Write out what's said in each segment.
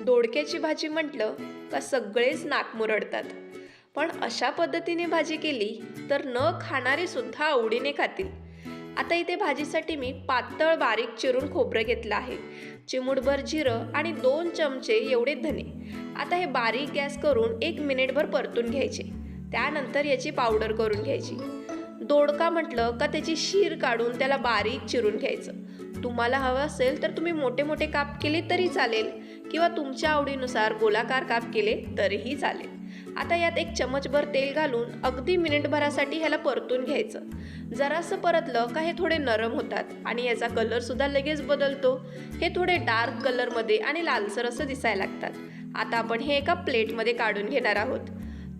दोडक्याची भाजी म्हटलं का सगळेच नाक मुरडतात, पण अशा पद्धतीने भाजी केली तर न खाणारे सुद्धा आवडीने खातील. आता इथे भाजीसाठी मी पातळ बारीक चिरून खोबरं घेतलं आहे, चिमूटभर जिरं आणि 2 चमचे एवढे धने. आता हे बारीक गॅस करून 1 मिनिटभर परतून घ्यायचे. त्यानंतर याची पावडर करून घ्यायची. दोडका म्हटलं का त्याची शीर काढून त्याला बारीक चिरून घ्यायचं. तुम्हाला हवं असेल तर तुम्ही मोठे मोठे काप केले तरी चालेल किंवा तुमच्या आवडीनुसार गोलाकार काप केले तरीही चालेल. आता यात 1 चमचभर तेल घालून अगदी मिनिटभरासाठी ह्याला परतून घ्यायचं. जरासं परतलं का हे थोडे नरम होतात आणि याचा कलरसुद्धा लगेच बदलतो. हे थोडे डार्क कलरमध्ये आणि लालसर असं दिसायला लागतात. आता आपण हे एका प्लेटमध्ये काढून घेणार आहोत.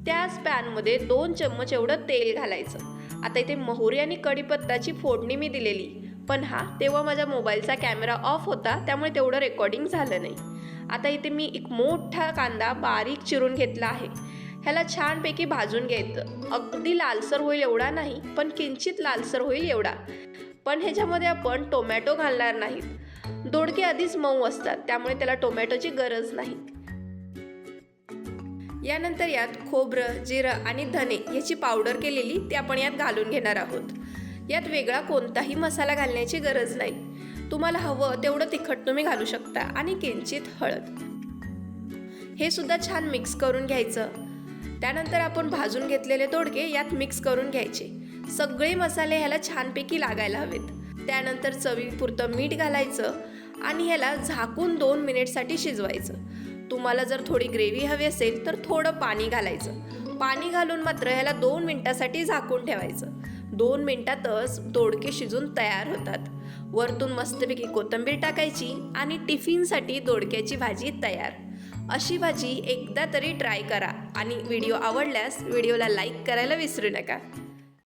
त्याच पॅनमध्ये 2 चम्मच एवढं तेल घालायचं. आता इथे मोहरी आणि कढीपत्ताची फोडणी मी दिलेली, पण तेव्हा माझ्या मोबाईलचा कॅमेरा ऑफ होता, त्यामुळे तेवढं रेकॉर्डिंग झालं नाही. आता इथे मी एक मोठा कांदा बारीक चिरून घेतला आहे. ह्याला छानपैकी भाजून घ्यायचं. अगदी लालसर होईल एवढा नाही, पण किंचित लालसर होईल एवढा. पण ह्याच्यामध्ये आपण टोमॅटो घालणार नाहीत. दोडके आधीच मऊ असतात, त्यामुळे त्याला टोमॅटोची गरज नाही. यानंतर यात खोबरं, जिरं आणि धने याची पावडर केलेली ती आपण यात घालून घेणार आहोत. यात वेगळा कोणताही मसाला घालण्याची गरज नाही. तुम्हाला हवं तेवढं तिखट तुम्ही घालू शकता आणि किंचित हळद. हे सुद्धा छान मिक्स करून घ्यायचं. त्यानंतर आपण भाजून घेतलेले दोडके यात मिक्स करून घ्यायचे. सगळे मसाले ह्याला छानपैकी लागायला हवेत. त्यानंतर चवीपुरतं मीठ घालायचं आणि ह्याला झाकून 2 मिनिटसाठी शिजवायचं. तुम्हाला जर थोडी ग्रेव्ही हवी असेल तर थोडं पाणी घालायचं. पाणी घालून मात्र ह्याला 2 मिनिटासाठी झाकून ठेवायचं. 2 मिनिटातच दोडके शिजून तयार होतात. वरतून मस्तपैकी कोथिंबीर टाकायची आणि टिफिनसाठी दोडक्याची भाजी तयार. अशी भाजी एकदा तरी ट्राय करा आणि व्हिडिओ आवडल्यास व्हिडिओला लाईक करायला विसरू नका.